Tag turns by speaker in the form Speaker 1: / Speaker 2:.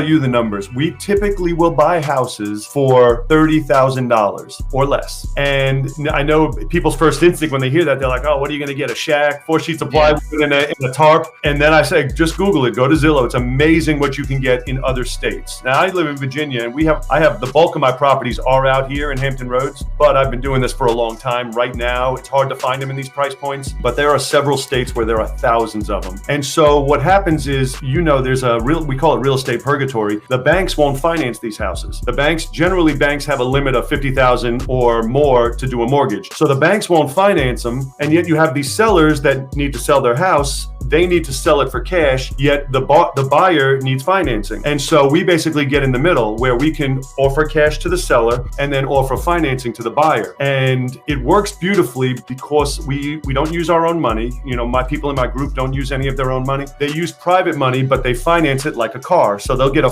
Speaker 1: you the numbers. We typically will buy houses for $30,000 or less. And I know people's first instinct when they hear that, they're like, oh, what are you going to get? A shack, 4 sheets of plywood in a tarp? And then I say, just Google it, go to Zillow. It's amazing what you can get in other states. Now, I live in Virginia, and I have the bulk of my properties are out here in Hampton Roads, but I've been doing this for a long time. Right now, it's hard to find them in these price points, but there are several states where there are thousands of them. And so what happens is, there's we call it real estate purgatory. The banks won't finance these houses. Generally banks have a limit of $50,000 or more to do a mortgage. So the banks won't finance them. And yet you have these sellers that need to sell their house. They need to sell it for cash, yet the buyer needs financing. And so we basically get in the middle where we can offer cash to the seller and then offer financing to the buyer. And it works beautifully because we don't use our own money. My people in my group don't use any of their own money. They use private money, but they finance it like a car. So they'll get a